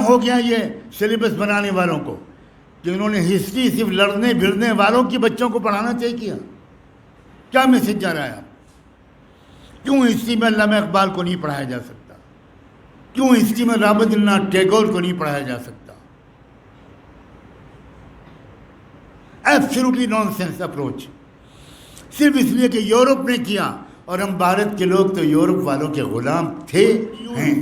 ہو گیا یہ سلیبس بنانے والوں کو کہ انہوں نے ہسٹری صرف لڑنے بھڑنے والوں کی بچوں کو پڑھانا طے کیا. کیا میسج جا رہا ہے آپ؟ کیوں ہسٹری میں علامہ اقبال کو نہیں پڑھایا جا سکتا؟ کیوں ہسٹری میں رابندر ناتھ ٹیگور کو نہیں پڑھایا جا سکتا؟ Absolutely naan sense approach. صرف اس لیے کہ یورپ نے کیا اور ہم بھارت کے لوگ تو یورپ والوں کے غلام تھے ہیں.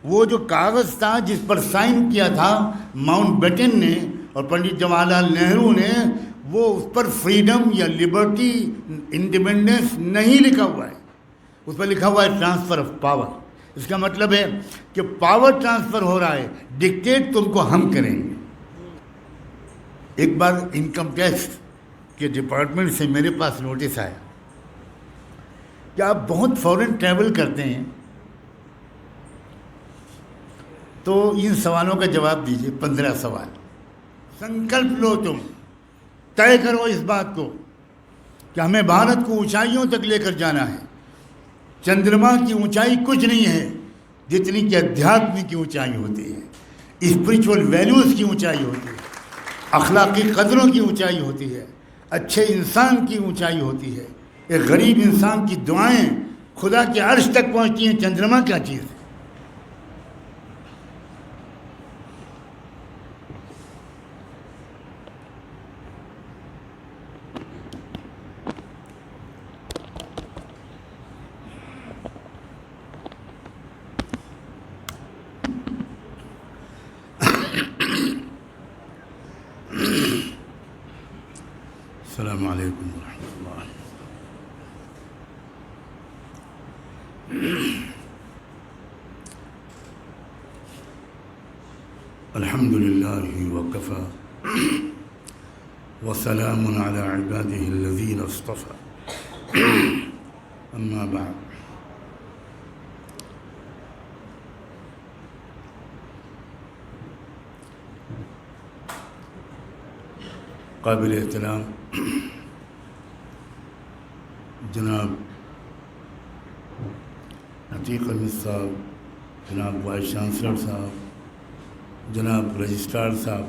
وہ جو کاغذ تھا جس پر سائن کیا تھا ماؤنٹ بیٹن نے اور پنڈت جواہر لال نہرو نے، وہ اس پر فریڈم یا لبرٹی انڈیپینڈنس نہیں لکھا ہوا ہے. اس پر لکھا ہوا ہے ٹرانسفر آف پاور. اس کا مطلب ہے کہ پاور ٹرانسفر ہو رہا ہے، ڈکٹیٹ تم کو ہم کریں گے. ایک بار انکم ٹیکس کے ڈپارٹمنٹ سے میرے پاس نوٹس آیا کہ آپ بہت فورن ٹریول کرتے ہیں، تو ان سوالوں کا جواب دیجیے. 15 سوال. سنکلپ لو، تم طے کرو اس بات کو کہ ہمیں بھارت کو اونچائیوں تک لے کر جانا ہے. چندرما کی اونچائی کچھ نہیں ہے جتنی کہ ادھیاتم کی اونچائی ہوتی ہے، اسپرچول ویلیوز کی اونچائی ہوتی ہے، اخلاقی قدروں کی اونچائی ہوتی ہے، اچھے انسان کی اونچائی ہوتی ہے. ایک غریب انسان کی دعائیں خدا کے عرش تک پہنچتی ہیں. چندرما کیا چیز ہے؟ السلام علیکم ورحمۃ اللہ. الحمد للہ وکفی وسلام علی عبادہ الذین اصطفی. اما بعد. قابل احترام جناب عتیق احمد صاحب، جناب وائس چانسلر صاحب، جناب رجسٹرار صاحب،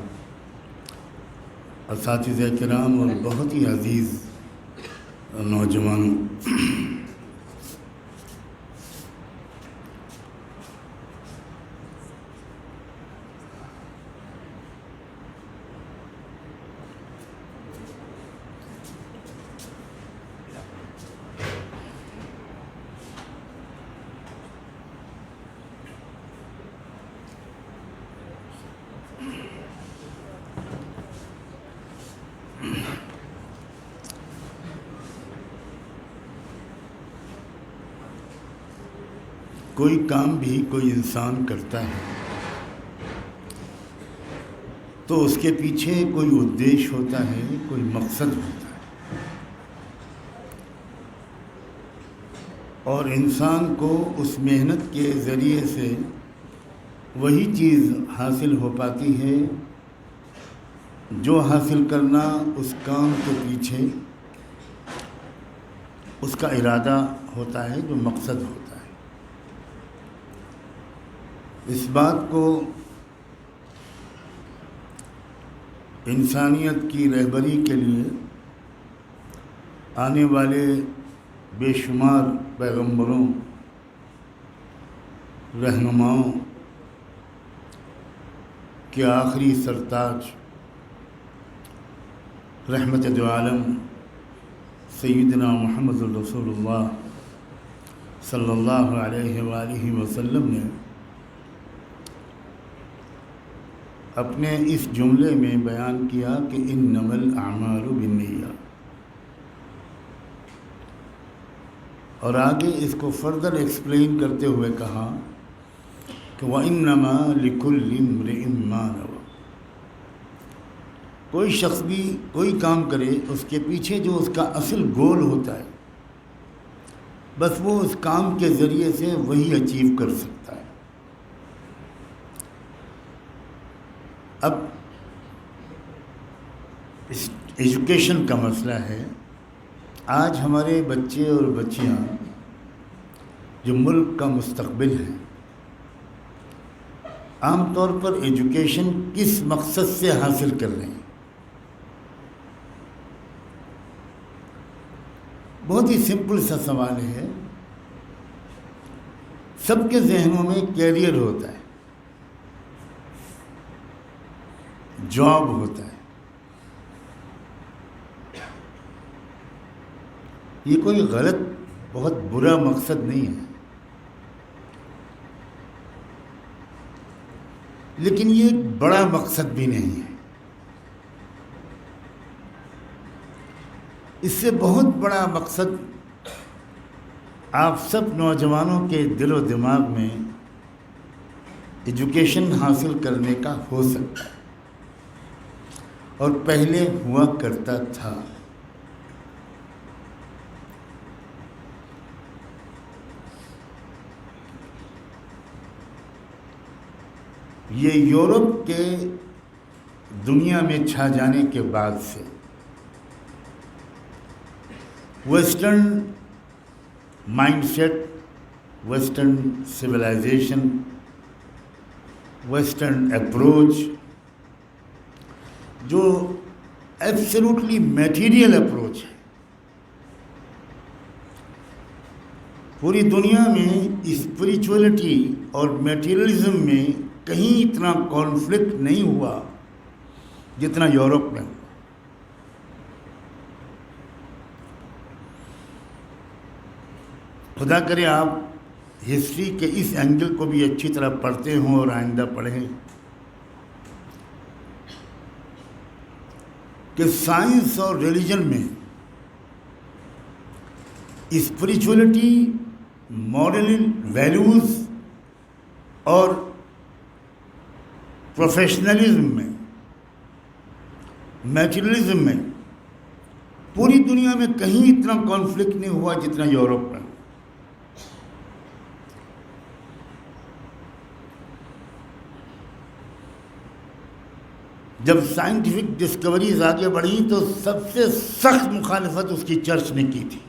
اساتذہ کرام اور بہت ہی عزیز نوجوانوں، کوئی کام بھی کوئی انسان کرتا ہے تو اس کے پیچھے کوئی ادیش ہوتا ہے، کوئی مقصد ہوتا ہے، اور انسان کو اس محنت کے ذریعے سے وہی چیز حاصل ہو پاتی ہے جو حاصل کرنا اس کام کے پیچھے اس کا ارادہ ہوتا ہے، جو مقصد ہوتا ہے. اس بات کو انسانیت کی رہبری کے لیے آنے والے بے شمار پیغمبروں، رہنماؤں کے آخری سرتاج رحمت دو عالم سیدنا محمد رسول اللہ صلی اللہ علیہ وآلہ وسلم نے اپنے اس جملے میں بیان کیا کہ انما الاعمال بالنیات، اور آگے اس کو فردر ایکسپلین کرتے ہوئے کہا کہ وَإِنَّمَا لِكُلِّ امْرِئٍ مَّا نَوَىٰ. کوئی شخص بھی کوئی کام کرے، اس کے پیچھے جو اس کا اصل گول ہوتا ہے، بس وہ اس کام کے ذریعے سے وہی اچیو کر سکتا ہے. اب ایجوکیشن کا مسئلہ ہے. آج ہمارے بچے اور بچیاں جو ملک کا مستقبل ہیں، عام طور پر ایجوکیشن کس مقصد سے حاصل کر رہے ہیں؟ بہت ہی سمپل سا سوال ہے. سب کے ذہنوں میں کیریئر ہوتا ہے، جاب ہوتا ہے. یہ کوئی غلط، بہت برا مقصد نہیں ہے، لیکن یہ ایک بڑا مقصد بھی نہیں ہے. اس سے بہت بڑا مقصد آپ سب نوجوانوں کے دل و دماغ میں ایجوکیشن حاصل کرنے کا ہو سکتا ہے، اور پہلے ہوا کرتا تھا. یہ یورپ کے دنیا میں چھا جانے کے بعد سے western mindset, western civilization, western approach, جو ایبسلیوٹلی میٹیریل اپروچ ہے، پوری دنیا میں اسپریچولیٹی اور میٹیریلزم میں کہیں اتنا کانفلکٹ نہیں ہوا جتنا یورپ میں ہوا. خدا کرے آپ ہسٹری کے اس اینگل کو بھی اچھی طرح پڑھتے ہوں اور آئندہ پڑھیں کہ سائنس اور ریلیجن میں اسپریچولیٹی، مورل ویلیوز اور پروفیشنلزم میں، میٹیریلزم میں پوری دنیا میں کہیں اتنا کانفلکٹ نہیں ہوا جتنا یورپ میں. جب سائنٹیفک ڈسکوریز آگے بڑھیں تو سب سے سخت مخالفت اس کی چرچ نے کی تھی.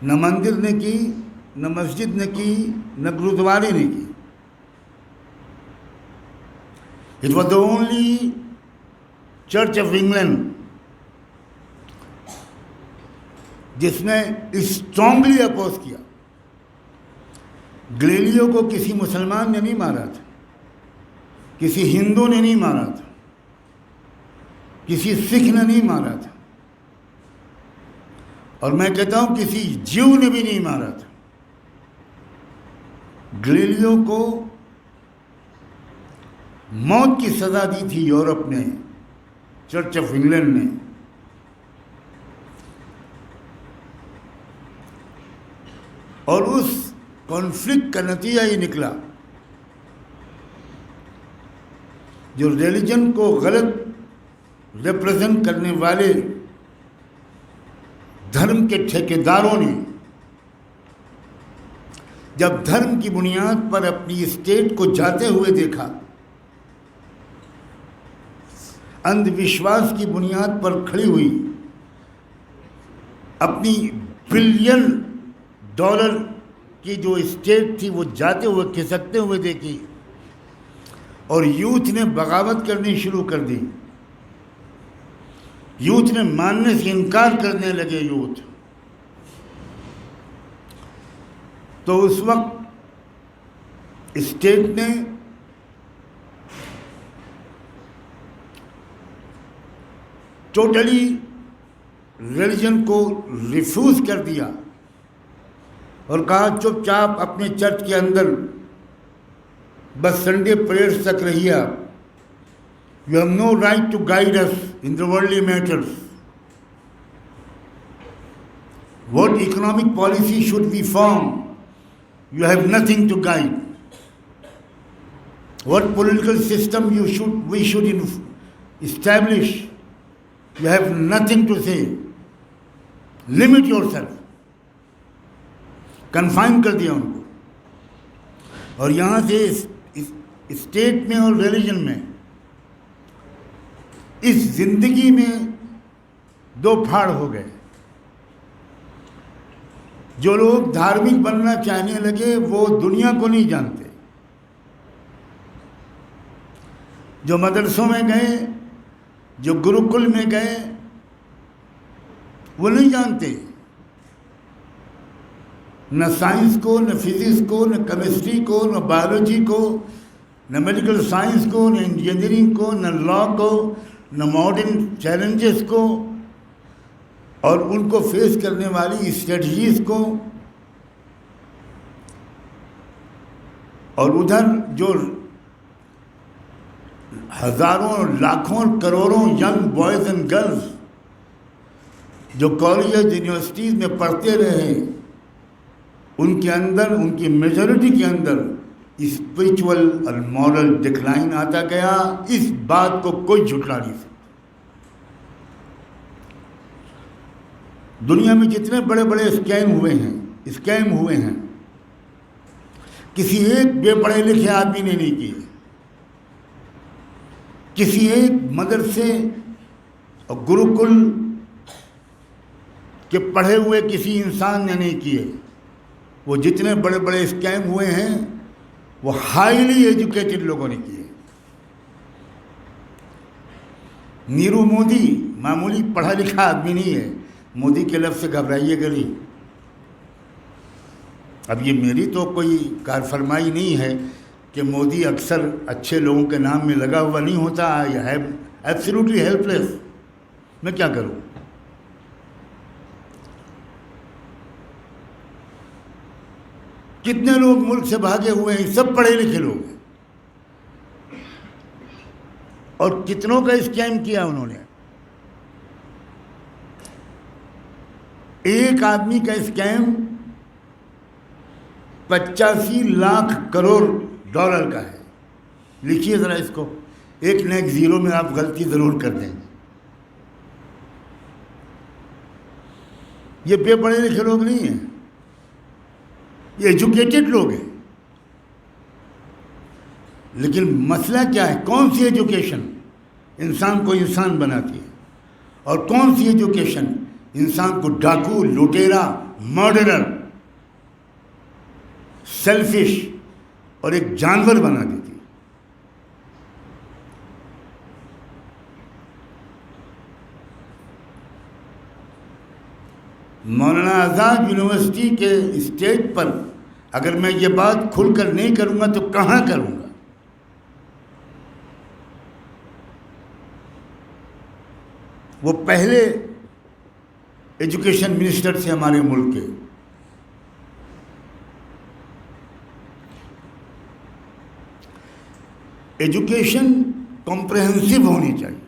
نہ مندر نے کی، نہ مسجد نے کی، نہ گرودوارے نے کی. It was the only Church of England جس نے اسٹرانگلی اپوز کیا. گلیلیو کو کسی مسلمان نے نہیں مارا تھا، کسی ہندو نے نہیں مارا تھا، کسی سکھ نے نہیں مارا تھا، اور میں کہتا ہوں کسی جیو نے بھی نہیں مارا تھا. گلیلیو کو موت کی سزا دی تھی یورپ نے، چرچ آف انگلینڈ نے. اور اس کانفلکٹ کا نتیجہ یہ نکلا، جو ریلیجن کو غلط ریپرزینٹ کرنے والے دھرم کے ٹھیکیداروں نے جب دھرم کی بنیاد پر اپنی اسٹیٹ کو جاتے ہوئے دیکھا، اندھ وشواس کی بنیاد پر کھڑی ہوئی اپنی بلین ڈالر کی جو اسٹیٹ تھی وہ جاتے ہوئے کھسکتے ہوئے دیکھی، اور یوتھ نے بغاوت کرنی شروع کر دی. یوتھ نے ماننے سے انکار کرنے لگے. یوتھ تو اس وقت اسٹیٹ نے ٹوٹلی ریلیجن کو ریفیوز کر دیا اور کہا چپ چاپ اپنے چرچ کے اندر بس سنڈے پریئرز تک رہیے آپ. You have no right to guide us in the worldly matters. What economic policy should be form, you have nothing to guide. What political system we should establish, you have nothing to say. Limit yourself. Confine کر دیا ان کو. اور یہاں سے state میں اور religion میں اس زندگی میں دو پھاڑ ہو گئے. جو لوگ دھارمک بننا چاہنے لگے وہ دنیا کو نہیں جانتے، جو مدرسوں میں گئے، جو گروکل میں گئے، وہ نہیں جانتے نہ سائنس کو، نہ فزکس کو، نہ کیمسٹری کو، نہ بایولوجی کو، نہ میڈیکل سائنس کو، نہ انجینئرنگ کو، نہ لا کو، نہ ماڈرن چیلنجز کو اور ان کو فیس کرنے والی اسٹریٹجیز کو. اور ادھر جو ہزاروں، لاکھوں، کروڑوں ینگ بوائز اینڈ گرلز جو کالجز، یونیورسٹیز میں پڑھتے رہے، ان کے اندر، ان کی میجورٹی کے اندر اسپریچول اور مورل ڈکلائن آتا گیا. اس بات کو کوئی جھٹلا نہیں سکتا. دنیا میں جتنے بڑے بڑے اسکیم ہوئے ہیں کسی ایک بے پڑھے لکھے آدمی نے نہیں کیے، کسی ایک مدرسے اور گروکل کے پڑھے ہوئے کسی انسان نے نہیں کیے. وہ جتنے بڑے بڑے اسکیم ہوئے ہیں وہ ہائیلی ایجوکیٹڈ لوگوں نے کیے. نیرو مودی معمولی پڑھا لکھا آدمی نہیں ہے. مودی کے لفظ سے گھبرائیے گا نہیں. اب یہ میری تو کوئی کار فرمائی نہیں ہے کہ مودی اکثر اچھے لوگوں کے نام میں لگا ہوا نہیں ہوتا. آئی ایم ایبسلیوٹلی ہیلپ لیس. میں کیا کروں؟ کتنے لوگ ملک سے بھاگے ہوئے ہیں، سب پڑھے لکھے لوگ ہیں، اور کتنوں کا اسکیم کیا انہوں نے. ایک آدمی کا اسکیم 85 لاکھ کروڑ ڈالر کا ہے. لکھیے ذرا اس کو، ایک نہ ایک زیرو میں آپ غلطی ضرور کر دیں گے. یہ بے پڑھے لکھے لوگ نہیں ہیں، یہ ایجوکیٹڈ لوگ ہیں. لیکن مسئلہ کیا ہے؟ کون سی ایجوکیشن انسان کو انسان بناتی ہے، اور کون سی ایجوکیشن انسان کو ڈاکو، لٹیرا، مرڈرر، سیلفش اور ایک جانور بنا دیتی ہے. مولانا آزاد یونیورسٹی کے اسٹیج پر اگر میں یہ بات کھل کر نہیں کروں گا تو کہاں کروں گا؟ وہ پہلے ایجوکیشن منسٹر تھے ہمارے ملک کے. ایجوکیشن کمپریہنسو ہونی چاہیے.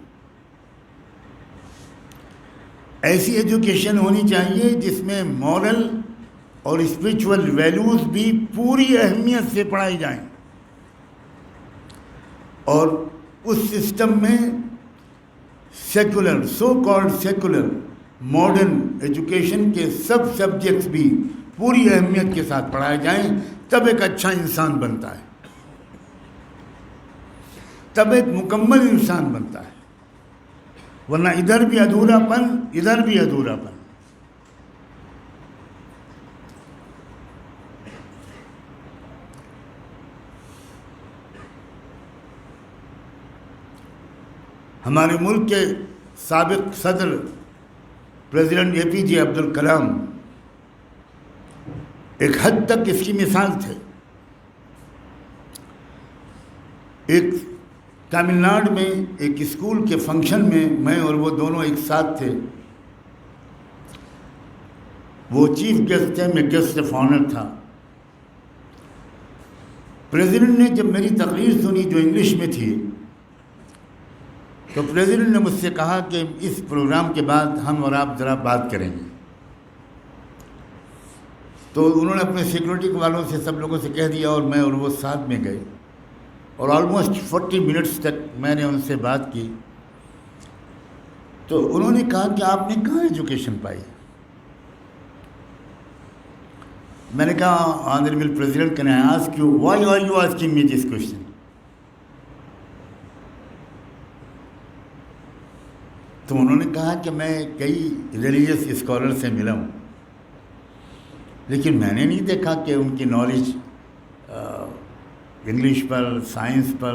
ایسی ایجوکیشن ہونی چاہیے جس میں مورل اور اسپریچول ویلیوز بھی پوری اہمیت سے پڑھائی جائیں، اور اس سسٹم میں secular, so called secular modern education کے سب سبجیکٹس بھی پوری اہمیت کے ساتھ پڑھائے جائیں. تب ایک اچھا انسان بنتا ہے، تب ایک مکمل انسان بنتا ہے. ورنہ ادھر بھی ادھورا پن، ادھر بھی ادھورا پن. ہمارے ملک کے سابق صدر پریزیڈنٹ اے پی جے عبد الکلام ایک حد تک اس کی مثال تھے. ایک تامل ناڈو میں ایک اسکول کے فنکشن میں میں اور وہ دونوں ایک ساتھ تھے. وہ چیف گیسٹ تھے، میں گیسٹ آف آنر تھا. پریزیڈنٹ نے جب میری تقریر سنی جو انگلش میں تھی، تو پریزیڈنٹ نے مجھ سے کہا کہ اس پروگرام کے بعد ہم اور آپ ذرا بات کریں گے. تو انہوں نے اپنے سیکورٹی والوں سے سب لوگوں سے کہہ دیا، اور میں اور وہ ساتھ میں گئے، اور آلموسٹ 40 منٹس تک میں نے ان سے بات کی. تو انہوں نے کہا کہ آپ نے کہاں ایجوکیشن پائی؟ میں نے کہا honourable president can I ask you why are you asking me this question? تو انہوں نے کہا کہ میں کئی ریلیجیس اسکالر سے ملا ہوں، لیکن میں نے نہیں دیکھا کہ ان کی نالج انگلش پر، سائنس پر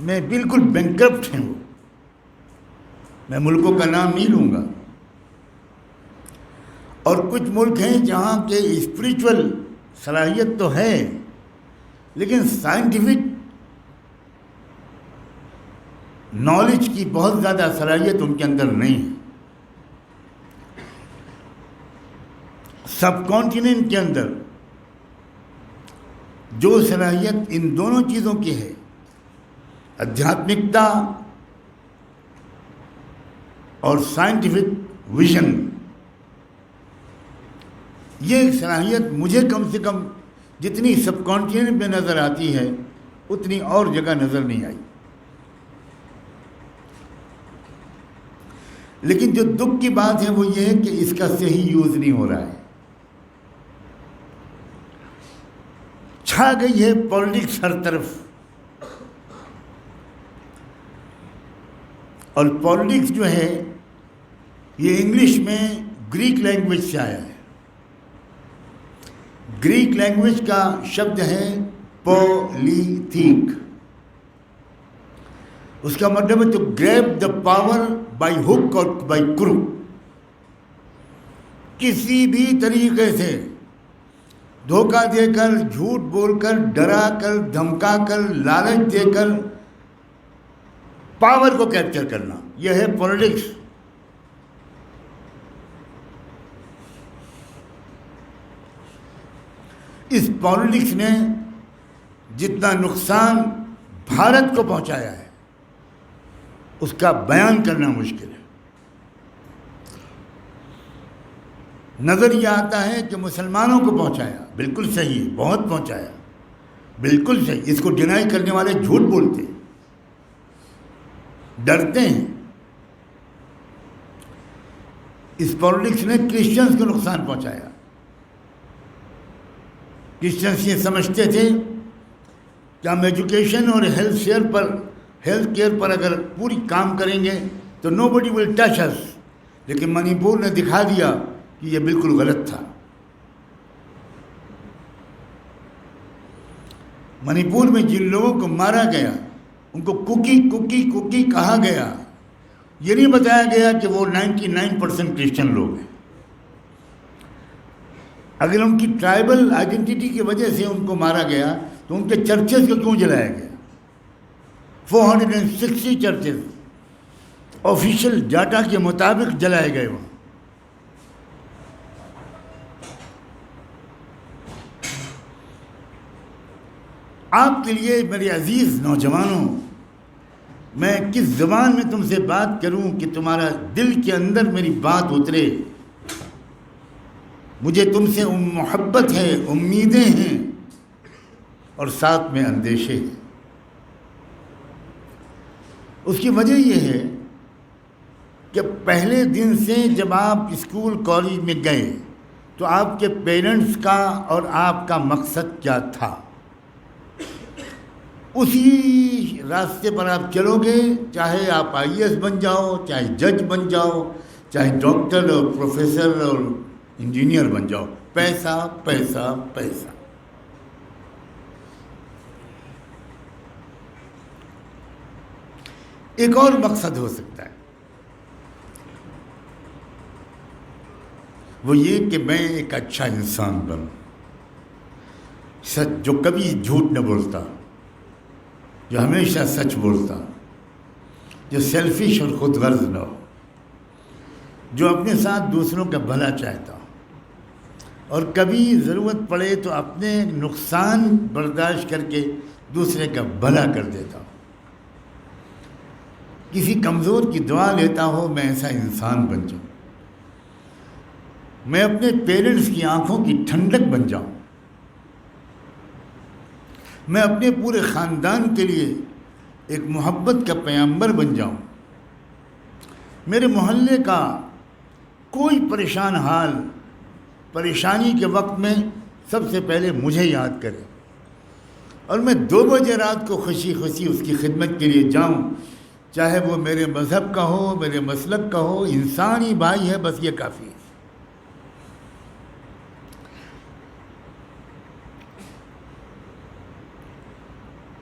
میں بالکل بینکرپٹ ہیں وہ، میں ملکوں کا نام نہیں لوں گا، اور کچھ ملک ہیں جہاں کے اسپریچول صلاحیت تو ہے لیکن سائنٹیفک نالج کی بہت زیادہ صلاحیت ان کے اندر نہیں ہے۔ سب کانٹیننٹ کے اندر جو صلاحیت ان دونوں چیزوں کی ہے، آدھیاتمکتا اور سائنٹیفک ویژن، یہ ایک صلاحیت مجھے کم سے کم جتنی سب کانٹیننٹ میں نظر آتی ہے اتنی اور جگہ نظر نہیں آئی۔ لیکن جو دکھ کی بات ہے وہ یہ ہے کہ اس کا صحیح یوز نہیں ہو رہا ہے۔ چھا گئی ہے پالیٹکس ہر طرف، اور پالیٹکس جو ہے یہ انگلش میں گریک لینگویج سے آیا ہے۔ گریک لینگویج کا شبد ہے پولیتھیک، اس کا مطلب ہے to grab the power by hook اور بائی کروک، کسی بھی طریقے سے دھوکہ دے کر، جھوٹ بول کر، ڈرا کر، دھمکا کر، لالچ دے کر پاور کو کیپچر کرنا، یہ ہے پولیٹکس۔ اس پالیٹکس نے جتنا نقصان بھارت کو پہنچایا ہے اس کا بیان کرنا مشکل ہے۔ نظر یہ آتا ہے کہ مسلمانوں کو پہنچایا، بالکل صحیح، بہت پہنچایا، بالکل صحیح، اس کو ڈینائی کرنے والے جھوٹ بولتے ہیں، ڈرتے ہیں۔ اس پالیٹکس نے کرسچنز کو نقصان پہنچایا۔ کرسچنز یہ سمجھتے تھے کہ ہم ایجوکیشن اور ہیلتھ کیئر پر اگر پوری کام کریں گے تو نو بڈی ول ٹچ اس، لیکن منی پور نے دکھا دیا کہ یہ بالکل غلط تھا۔ منی پور میں جن لوگوں کو مارا گیا ان کو کوکی کہا گیا، یہ نہیں بتایا گیا کہ وہ 99% کرسچن لوگ ہیں۔ اگر ان کی ٹرائبل آئیڈینٹی کی وجہ سے ان کو مارا گیا تو ان کے چرچز کو کیوں جلایا گیا؟ 460 چرچز آفیشیل ڈاٹا کے مطابق جلائے گئے وہاں۔ آپ کے لیے میرے عزیز نوجوانوں، میں کس زبان میں تم سے بات کروں کہ تمہارا دل کے اندر میری بات اترے؟ مجھے تم سے محبت ہے، امیدیں ہیں اور ساتھ میں اندیشے ہیں۔ اس کی وجہ یہ ہے کہ پہلے دن سے جب آپ اسکول کالج میں گئے تو آپ کے پیرنٹس کا اور آپ کا مقصد کیا تھا؟ اسی راستے پر آپ چلو گے، چاہے آپ IAS بن جاؤ، چاہے جج بن جاؤ، چاہے ڈاکٹر اور پروفیسر اور انجینئر بن جاؤ، پیسہ پیسہ پیسہ۔ ایک اور مقصد ہو سکتا ہے، وہ یہ کہ میں ایک اچھا انسان بنوں، سچ، جو کبھی جھوٹ نہ بولتا، جو ہمیشہ سچ بولتا، جو سیلفش اور خود غرض نہ ہو، جو اپنے ساتھ دوسروں کا بھلا چاہتا ہو، اور کبھی ضرورت پڑے تو اپنے نقصان برداشت کر کے دوسرے کا بھلا کر دیتا ہو، کسی کمزور کی دعا لیتا ہو، میں ایسا انسان بن جاؤں، میں اپنے پیرنٹس کی آنکھوں کی ٹھنڈک بن جاؤں، میں اپنے پورے خاندان کے لیے ایک محبت کا پیغمبر بن جاؤں، میرے محلے کا کوئی پریشان حال پریشانی کے وقت میں سب سے پہلے مجھے یاد کرے، اور میں 2 بجے رات کو خوشی خوشی اس کی خدمت کے لیے جاؤں، چاہے وہ میرے مذہب کا ہو، میرے مسلک کا ہو، انسانی بھائی ہے، بس یہ کافی ہے۔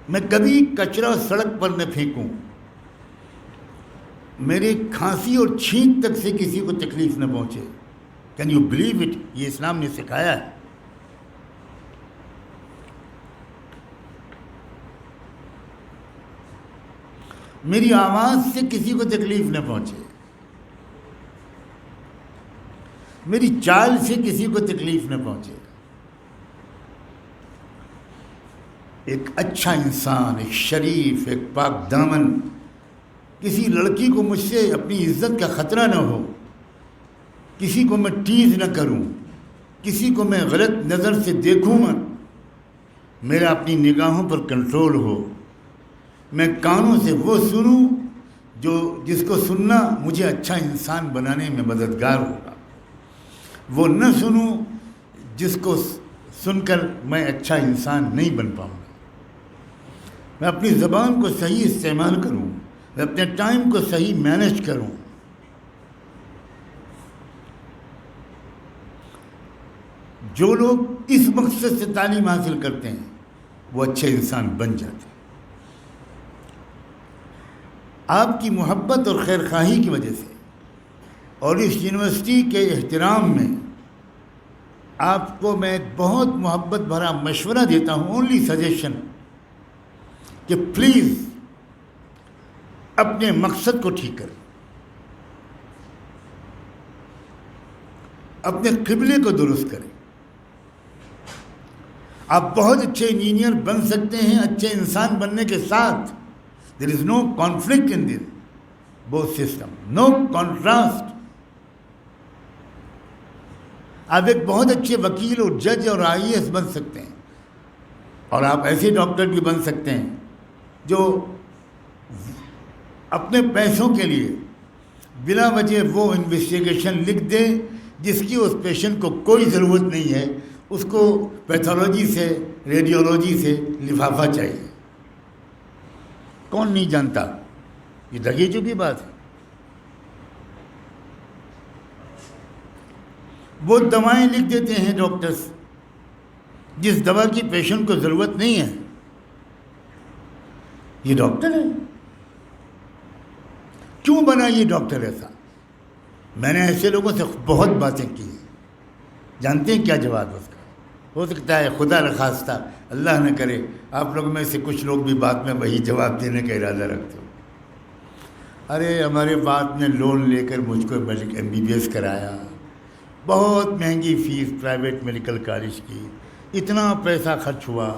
میں کبھی کچرا سڑک پر نہ پھینکوں، میری کھانسی اور چھینک تک سے کسی کو تکلیف نہ پہنچے. Can you believe it? یہ اسلام نے سکھایا ہے. میری آواز سے کسی کو تکلیف نہ پہنچے، میری چال سے کسی کو تکلیف نہ پہنچے. ایک اچھا انسان، ایک شریف، ایک پاک دامن، کسی لڑکی کو مجھ سے اپنی عزت کا خطرہ نہ ہو، کسی کو میں ٹیز نہ کروں، کسی کو میں غلط نظر سے دیکھوں مت، میرا اپنی نگاہوں پر کنٹرول ہو، میں کانوں سے وہ سنوں جس کو سننا مجھے اچھا انسان بنانے میں مددگار ہوگا، وہ نہ سنوں جس کو سن کر میں اچھا انسان نہیں بن پاؤں گا. میں اپنی زبان کو صحیح استعمال کروں، میں اپنے ٹائم کو صحیح مینیج کروں. جو لوگ اس مقصد سے تعلیم حاصل کرتے ہیں وہ اچھے انسان بن جاتے ہیں. آپ کی محبت اور خیر خواہی کی وجہ سے اور اس یونیورسٹی کے احترام میں آپ کو میں بہت محبت بھرا مشورہ دیتا ہوں، اونلی سجیشن، کہ پلیز اپنے مقصد کو ٹھیک کریں، اپنے قبلے کو درست کریں. آپ بہت اچھے انجینئر بن سکتے ہیں اچھے انسان بننے کے ساتھ. There is no conflict in this both system, no contrast. آپ ایک بہت اچھے وکیل اور جج اور IAS بن سکتے ہیں، اور آپ ایسے ڈاکٹر بھی بن سکتے ہیں جو اپنے پیسوں کے لیے بلا وجہ وہ انویسٹیگیشن لکھ دے جس کی اس پیشنٹ کو کوئی ضرورت نہیں ہے، اس کو پیتھولوجی سے، ریڈیولوجی سے لفافہ چاہیے. کون نہیں جانتا؟ یہ دگی چکی بات ہے. وہ دوائیں لکھ دیتے ہیں ڈاکٹرز جس دوا کی پیشنٹ کو ضرورت نہیں ہے. یہ ڈاکٹر ہے؟ کیوں بنا یہ ڈاکٹر ایسا؟ میں نے ایسے لوگوں سے بہت باتیں کی ہیں. جانتے ہیں کیا جواب اس کا؟ ہو سکتا ہے خدا نخواستہ اللہ نہ کرے آپ لوگوں میں سے کچھ لوگ بھی بعد میں وہی جواب دینے کا ارادہ رکھتے ہو. ارے ہمارے بعد میں لون لے کر مجھ کو MBBS کرایا، بہت مہنگی فیس پرائیویٹ میڈیکل کالج کی، اتنا پیسہ خرچ ہوا،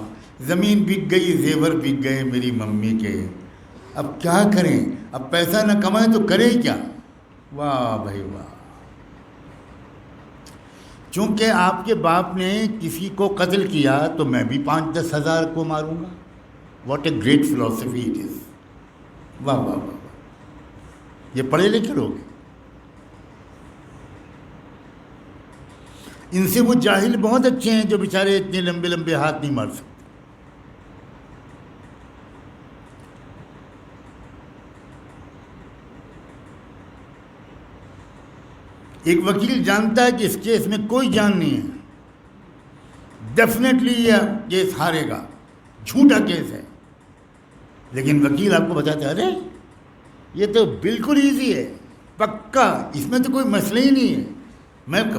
زمین بک گئی، زیور بک گئے میری ممی کے. اب کیا کریں؟ اب پیسہ نہ کمائیں تو کریں کیا؟ واہ بھائی واہ. چونکہ آپ کے باپ نے کسی کو قتل کیا تو میں بھی 5-10 ہزار کو ماروں گا. What a great philosophy it is. واہ واہ واہ. یہ پڑھے لکھے لوگ ہیں. ان سے وہ جاہل بہت اچھے ہیں جو بیچارے اتنے لمبے لمبے ہاتھ نہیں مار سکتے. ایک وکیل جانتا ہے کہ اس کیس میں کوئی جان نہیں ہے، ڈیفینیٹلی یہ کیس ہارے گا، جھوٹا کیس ہے، لیکن وکیل آپ کو بتاتا ہے ارے یہ تو بالکل ایزی ہے، پکا، اس میں تو کوئی مسئلہ ہی نہیں ہے،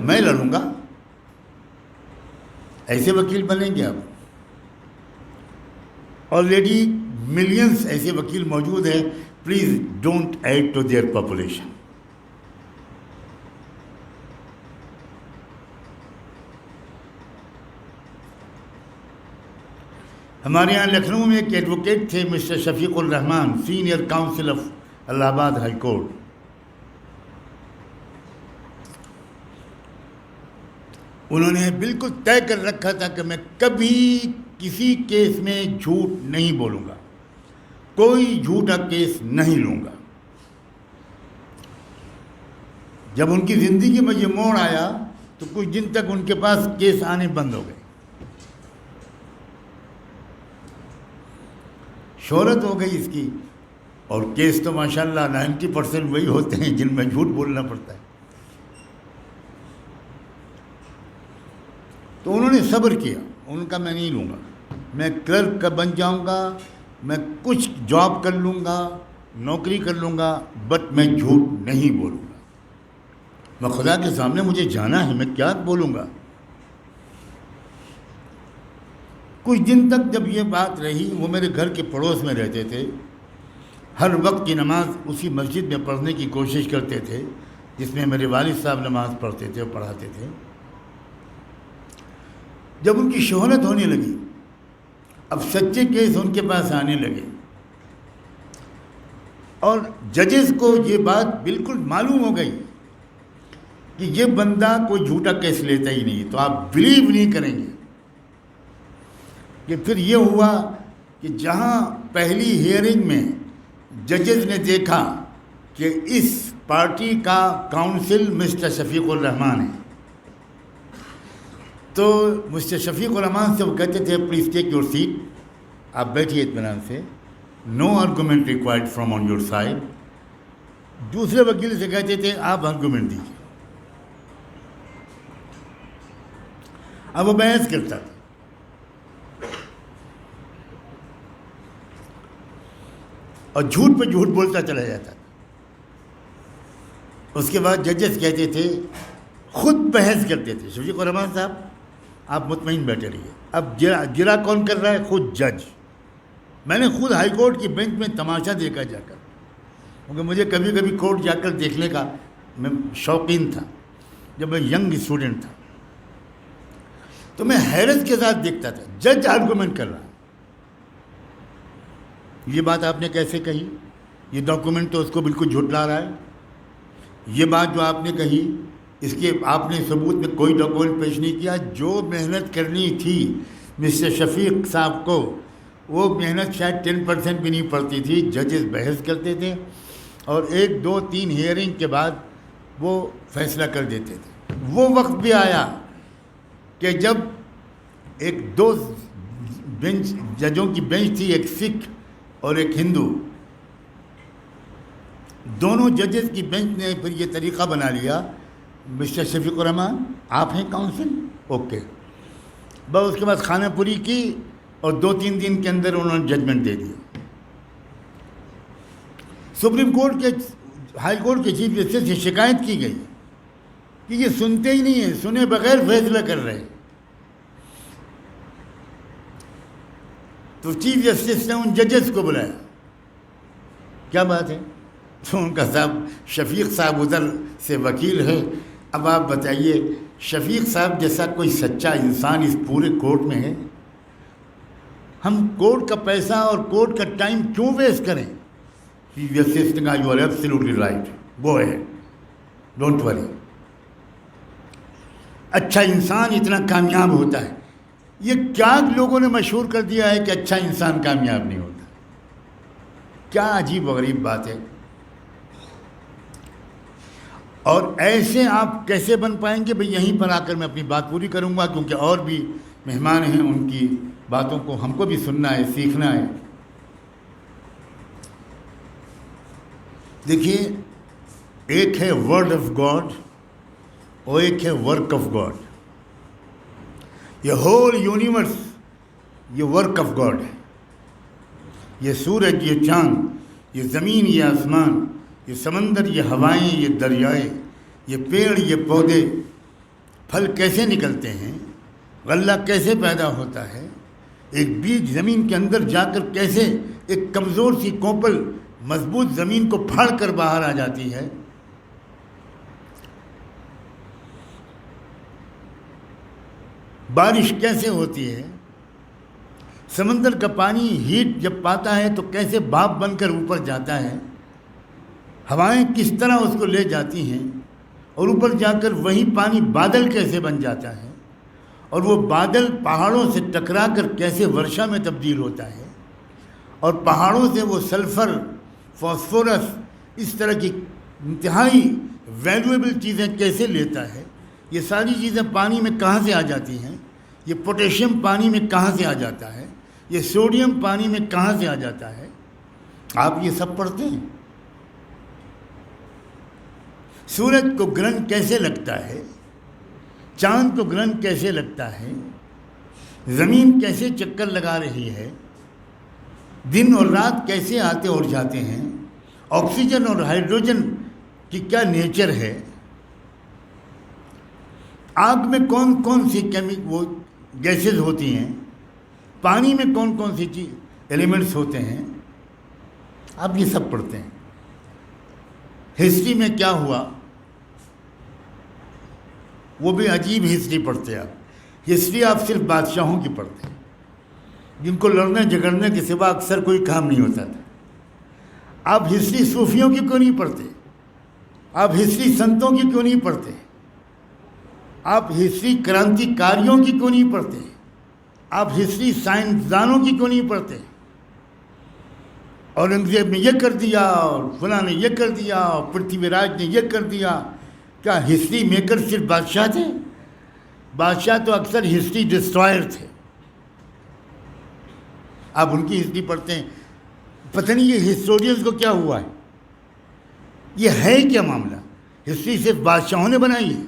میں لڑوں گا. ایسے وکیل بنیں گے آپ. آلریڈی ملینز ایسے وکیل موجود ہیں. Please don't add to their population. ہمارے یہاں لکھنؤ میں ایک ایڈوکیٹ تھے mister Shafiq ur-Rahman, senior counsel of Allahabad high court. انہوں نے بالکل طے کر رکھا تھا کہ میں کبھی کسی کیس میں جھوٹ نہیں بولوں گا، کوئی جھوٹا کیس نہیں لوں گا. جب ان کی زندگی میں یہ موڑ آیا تو کچھ دن تک ان کے پاس کیس آنے بند ہو گئے. شہرت ہو گئی اس کی، اور کیس تو ماشاءاللہ 90% وہی ہوتے ہیں جن میں جھوٹ بولنا پڑتا ہے. تو انہوں نے صبر کیا، ان کا میں نہیں لوں گا، میں کلرک کا بن جاؤں گا، میں کچھ جاب کر لوں گا، نوکری کر لوں گا، بٹ میں جھوٹ نہیں بولوں گا۔ میں خدا کے سامنے مجھے جانا ہے، میں کیا بولوں گا؟ کچھ دن تک جب یہ بات رہی، وہ میرے گھر کے پڑوس میں رہتے تھے، ہر وقت کی نماز اسی مسجد میں پڑھنے کی کوشش کرتے تھے جس میں میرے والد صاحب نماز پڑھتے تھے اور پڑھاتے تھے۔ جب ان کی شہرت ہونے لگی، اب سچے کیس ان کے پاس آنے لگے، اور ججز کو یہ بات بالکل معلوم ہو گئی کہ یہ بندہ کوئی جھوٹا کیس لیتا ہی نہیں، تو آپ بلیو نہیں کریں گے کہ پھر یہ ہوا کہ جہاں پہلی ہیئرنگ میں ججز نے دیکھا کہ اس پارٹی کا کاؤنسل مسٹر شفیق الرحمان ہے، تو مسٹر شفیق الرحمان سے وہ کہتے تھے پلیز ٹیک یور سیٹ، آپ بیٹھیے اطمینان سے، no argument required from on your side. دوسرے وکیل سے کہتے تھے آپ آرگومنٹ دیجیے۔ اب وہ بحث کرتا تھا، اور جھوٹ پہ جھوٹ بولتا چلا جاتا تھا۔ اس کے بعد ججز کہتے تھے، خود بحث کرتے تھے، شفیق الرحمان صاحب آپ مطمئن بیٹھے رہیے، اب جرا کون کر رہا ہے؟ خود جج۔ میں نے خود ہائی کورٹ کی بینچ میں تماشا دیکھا جا کر، کیونکہ مجھے کبھی کبھی کورٹ جا کر دیکھنے کا میں شوقین تھا جب میں ینگ اسٹوڈنٹ تھا، تو میں حیرت کے ساتھ دیکھتا تھا جج آرگومنٹ کر رہا، یہ بات آپ نے کیسے کہی؟ یہ ڈاکومنٹ تو اس کو بالکل جھٹلا رہا ہے۔ یہ بات جو آپ نے کہی، اس کے آپ نے ثبوت میں کوئی ڈاکومنٹ پیش نہیں کیا۔ جو محنت کرنی تھی مسٹر شفیق صاحب کو، وہ محنت شاید 10% بھی نہیں پڑتی تھی۔ ججز بحث کرتے تھے اور 1 2 3 ہیئرنگ کے بعد وہ فیصلہ کر دیتے تھے۔ وہ وقت بھی آیا کہ جب 2 بینچ ججوں کی بینچ تھی، ایک سکھ اور ایک ہندو، دونوں ججز کی بینچ نے پھر یہ طریقہ بنا لیا، مسٹر شفیق الرحمان آپ ہیں کاؤنسل، اوکے، بس اس کے بعد خانہ پوری کی اور 2-3 دن کے اندر انہوں نے ججمنٹ دے دیا۔ سپریم کورٹ کے ہائی کورٹ کے چیف جسٹس سے شکایت کی گئی کہ یہ سنتے ہی نہیں ہیں، سنے بغیر فیصلہ کر رہے ہیں۔ تو چیف جسٹس نے ان ججز کو بلایا، کیا بات ہے؟ تو ان کا صاحب شفیق صاحب ادھر سے وکیل ہے، اب آپ بتائیے شفیق صاحب جیسا کوئی سچا انسان اس پورے کورٹ میں ہے، ہم کورٹ کا پیسہ اور کورٹ کا ٹائم کیوں ویسٹ کریں؟ چیف جسٹس نے کہا you are absolutely right, go ahead, don't worry. اچھا انسان اتنا کامیاب ہوتا ہے، یہ کیا لوگوں نے مشہور کر دیا ہے کہ اچھا انسان کامیاب نہیں ہوتا؟ کیا عجیب و غریب بات ہے۔ اور ایسے آپ کیسے بن پائیں گے؟ بھئی یہیں پر آ کر میں اپنی بات پوری کروں گا، کیونکہ اور بھی مہمان ہیں، ان کی باتوں کو ہم کو بھی سننا ہے، سیکھنا ہے۔ دیکھیے، ایک ہے ورڈ آف گاڈ اور ایک ہے ورک آف گاڈ۔ یہ ہول یونیورس یہ ورک آف گاڈ ہے۔ یہ سورج، یہ چاند، یہ زمین، یہ آسمان، یہ سمندر، یہ ہوائیں، یہ دریائے، یہ پیڑ، یہ پودے، پھل کیسے نکلتے ہیں، غلہ کیسے پیدا ہوتا ہے، ایک بیج زمین کے اندر جا کر کیسے ایک کمزور سی کوپل مضبوط زمین کو پھاڑ کر باہر آ جاتی ہے، بارش کیسے ہوتی ہے، سمندر کا پانی ہیٹ جب پاتا ہے تو کیسے بھاپ بن کر اوپر جاتا ہے، ہوائیں کس طرح اس کو لے جاتی ہیں، اور اوپر جا کر وہی پانی بادل کیسے بن جاتا ہے، اور وہ بادل پہاڑوں سے ٹکرا کر کیسے ورشا میں تبدیل ہوتا ہے، اور پہاڑوں سے وہ سلفر، فاسفورس، اس طرح کی انتہائی ویلیویبل چیزیں کیسے لیتا ہے۔ یہ ساری چیزیں پانی میں کہاں سے آ جاتی ہیں؟ یہ پوٹیشیم پانی میں کہاں سے آ جاتا ہے؟ یہ سوڈیم پانی میں کہاں سے آ جاتا ہے؟ آپ یہ سب پڑھتے ہیں۔ سورج کو گرہن کیسے لگتا ہے، چاند کو گرہن کیسے لگتا ہے، زمین کیسے چکر لگا رہی ہے، دن اور رات کیسے آتے اور جاتے ہیں، آکسیجن اور ہائیڈروجن کی کیا نیچر ہے، آگ میں کون کون سی وہ گیسز ہوتی ہیں، پانی میں کون کون سی ایلیمنٹس ہوتے ہیں، آپ یہ سب پڑھتے ہیں۔ ہسٹری میں کیا ہوا وہ بھی عجیب ہسٹری پڑھتے ہیں آپ۔ ہسٹری آپ صرف بادشاہوں کی پڑھتے ہیں جن کو لڑنے جھگڑنے کے سوا اکثر کوئی کام نہیں ہوتا تھا۔ آپ ہسٹری صوفیوں کی کیوں نہیں پڑھتے؟ آپ ہسٹری سنتوں کی کیوں نہیں پڑھتے؟ آپ ہسٹری کرانتی کاریوں کی کیوں نہیں پڑھتے؟ آپ ہسٹری سائنسدانوں کی کیوں نہیں پڑھتے؟ اورنگزیب نے یہ کر دیا اور فلاں نے یہ کر دیا اور پرتھوی راج نے یہ کر دیا۔ کیا ہسٹری میکر صرف بادشاہ تھے؟ بادشاہ تو اکثر ہسٹری ڈسٹرائر تھے۔ آپ ان کی ہسٹری پڑھتے ہیں، پتہ نہیں یہ ہسٹورینز کو کیا ہوا ہے، یہ ہے کیا معاملہ؟ ہسٹری صرف بادشاہوں نے بنائی ہے،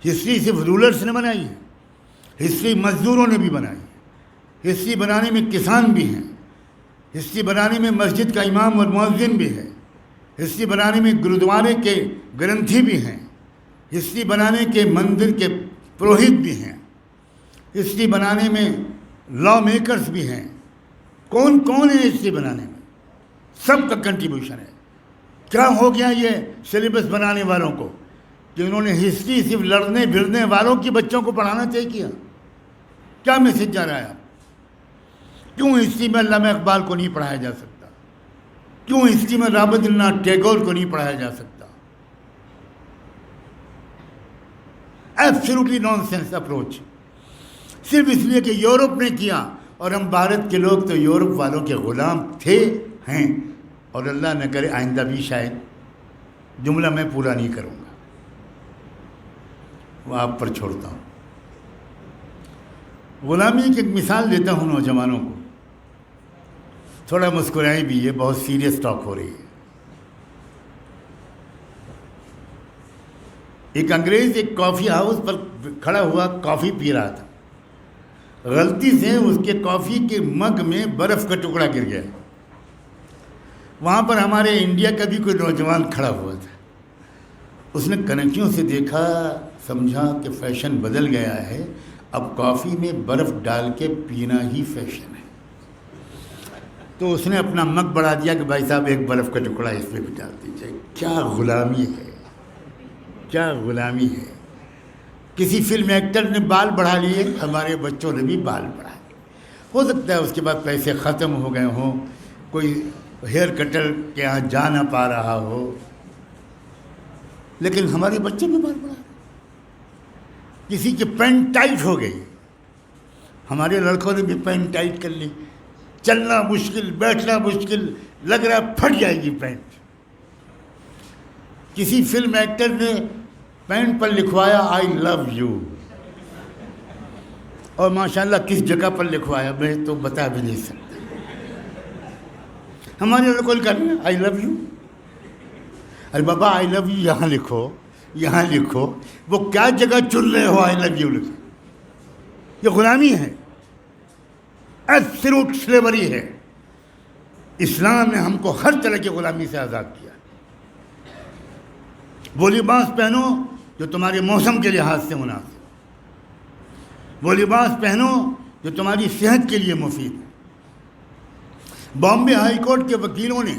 ہسٹری صرف رولرز نے بنائی ہے، ہسٹری مزدوروں نے بھی بنائی ہے، ہسٹری بنانے میں کسان بھی ہیں، ہسٹری بنانے میں مسجد کا امام اور مؤذن بھی ہے، ہسٹری بنانے میں گرودوارے کے گرنتھی بھی ہیں، ہسٹری بنانے کے مندر کے پروہت بھی ہیں، ہسٹری بنانے میں لا میکرز بھی ہیں۔ کون کون ہے ہسٹری بنانے میں؟ سب کا کنٹریبیوشن ہے۔ کیا ہو گیا یہ سلیبس بنانے والوں کو کہ انہوں نے ہسٹری صرف لڑنے بھرنے والوں کی بچوں کو پڑھانا طے کیا؟ کیا میسج جا رہا ہے آپ؟ کیوں ہسٹری میں علامہ اقبال کو نہیں پڑھایا جا سکتا؟ کیوں ہسٹری میں رابعت الناٹ ٹیگور کو نہیں پڑھایا جا سکتا؟ ایبسلیوٹلی نان سینس اپروچ، صرف اس لیے کہ یورپ نے کیا، اور ہم بھارت کے لوگ تو یورپ والوں کے غلام تھے، ہیں، اور اللہ نہ کرے آئندہ بھی شاید۔ جملہ میں پورا نہیں کروں گا، وہ آپ پر چھوڑتا ہوں۔ غلامی کی ایک مثال دیتا ہوں نوجوانوں کو، تھوڑا مسکرائیں بھی، یہ بہت سیریس ٹاک ہو رہی ہے۔ ایک انگریز ایک کافی ہاؤس پر کھڑا ہوا کافی پی رہا تھا، غلطی سے اس کے کافی کے مگ میں برف کا ٹکڑا گر گیا۔ وہاں پر ہمارے انڈیا کا بھی کوئی نوجوان کھڑا ہوا تھا، اس نے کنکھیوں سے دیکھا، سمجھا کہ فیشن بدل گیا ہے، اب کافی میں برف ڈال کے پینا ہی فیشن ہے، تو اس نے اپنا مگ بڑھا دیا کہ بھائی صاحب ایک برف کا ٹکڑا اس میں بھی ڈال دیجیے۔ کیا غلامی ہے، کیا غلامی ہے۔ کسی فلم ایکٹر نے بال بڑھا لیے، ہمارے بچوں نے بھی بال بڑھا لیے۔ ہو سکتا ہے اس کے بعد پیسے ختم ہو گئے ہوں، کوئی ہیئر کٹر کے یہاں جا نہ پا رہا ہو، لیکن ہمارے بچے بھی بال بڑھا، کسی کی پینٹ ٹائٹ ہو گئی، ہمارے لڑکوں نے بھی پینٹ ٹائٹ کر لی، چلنا مشکل، بیٹھنا مشکل، لگ رہا پھٹ جائے گی پینٹ۔ کسی فلم ایکٹر نے پینٹ پر لکھوایا آئی لو یو، اور ماشاءاللہ کس جگہ پر لکھوایا میں تو بتا بھی نہیں سکتا۔ ہمارے لڑکوں نے کہا آئی لو یو، ارے بابا آئی لو یو یہاں لکھو، یہاں لکھو، وہ کیا جگہ چن رہے ہو آئی لو یو لکھو؟ یہ غلامی ہے، ایبسلیوٹ سلیوری ہے۔ اسلام نے ہم کو ہر طرح کی غلامی سے آزاد کیا۔ وہ لباس پہنو جو تمہارے موسم کے لحاظ سے مناسب، وہ لباس پہنو جو تمہاری صحت کے لیے مفید ہے۔ بامبے ہائی کورٹ کے وکیلوں نے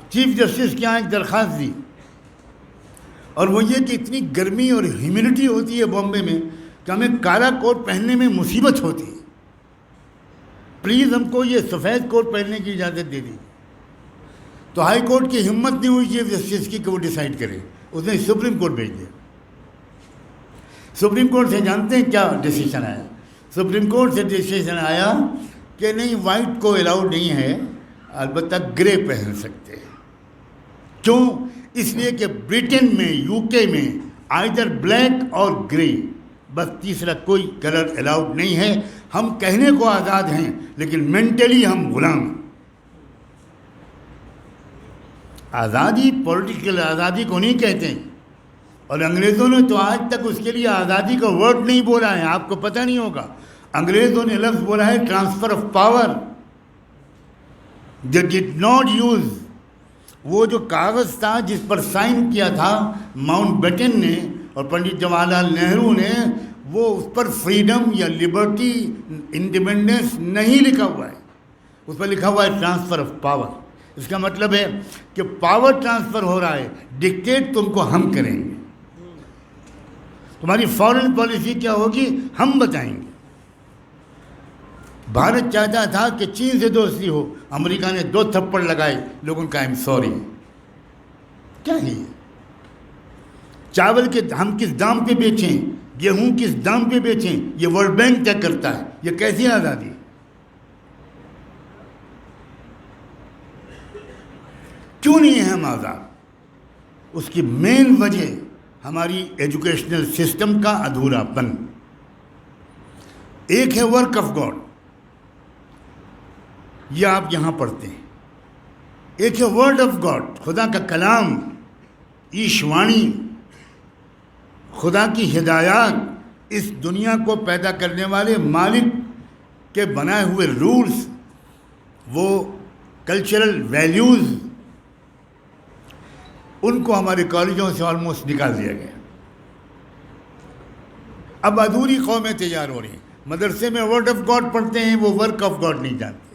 چیف جسٹس کے یہاں ایک درخواست دی، اور وہ یہ کہ اتنی گرمی اور ہیومیڈیٹی ہوتی ہے بامبے میں کہ ہمیں کالا کوٹ پہننے میں مصیبت ہوتی ہے، پلیز ہم کو یہ سفید کوٹ پہننے کی اجازت دے دی۔ تو ہائی کورٹ کی ہمت نہیں ہوئی چیف جسٹس کی کہ وہ ڈیسائیڈ کرے، اس نے سپریم کورٹ بھیج دیا۔ سپریم کورٹ سے جانتے ہیں کیا ڈیسیشن آیا؟ سپریم کورٹ سے ڈیسیشن آیا کہ نہیں، وائٹ کو الاؤڈ نہیں ہے، البتہ گرے پہن سکتے ہیں۔ کیوں؟ اس لیے کہ برٹن میں، یو کے میں آئیدر بلیک اور گرے، بس تیسرا کوئی کلر الاؤڈ نہیں ہے۔ ہم کہنے کو آزاد ہیں لیکن مینٹلی ہم غلام ہیں۔ آزادی پولیٹیکل آزادی کو نہیں کہتے ہیں، اور انگریزوں نے تو آج تک اس کے لیے آزادی کا ورڈ نہیں بولا ہے۔ آپ کو پتہ نہیں ہوگا، انگریزوں نے لفظ بولا ہے transfer of power. They did not use وہ جو کاغذ تھا جس پر سائن کیا تھا ماؤنٹ بیٹن نے اور پنڈت جواہر لال نہرو نے, وہ اس پر فریڈم یا لبرٹی انڈیپینڈنس نہیں لکھا ہوا ہے, اس پر لکھا ہوا ہے ٹرانسفر آف پاور. اس کا مطلب ہے کہ پاور ٹرانسفر ہو رہا ہے, ڈکٹیٹ تم کو ہم کریں گے, تمہاری فارن پالیسی کیا ہوگی ہم بتائیں گے. بھارت چاہتا تھا کہ چین سے دوستی ہو, امریکہ نے 2 تھپڑ لگائے, لوگوں کا ایم سوری. کیا ہے یہ؟ چاول کے ہم کس دام پہ بیچیں, گیہوں کس دام پہ بیچیں, یہ ورلڈ بینک طے کرتا ہے. یہ کیسی آزادی؟ کیوں نہیں ہے ہم آزاد؟ اس کی مین وجہ ہماری ایجوکیشنل سسٹم کا ادھورا پن. ایک ہے ورک آف گاڈ, یہ آپ یہاں پڑھتے ہیں. ایک ہے ورڈ آف گاڈ, خدا کا کلام, ایشوانی, خدا کی ہدایات, اس دنیا کو پیدا کرنے والے مالک کے بنائے ہوئے رولز, وہ کلچرل ویلیوز, ان کو ہمارے کالجوں سے آلموسٹ نکال دیا گیا. اب ادھوری قومیں تیار ہو رہی ہیں. مدرسے میں ورڈ آف گاڈ پڑھتے ہیں, وہ ورک آف گاڈ نہیں جانتے.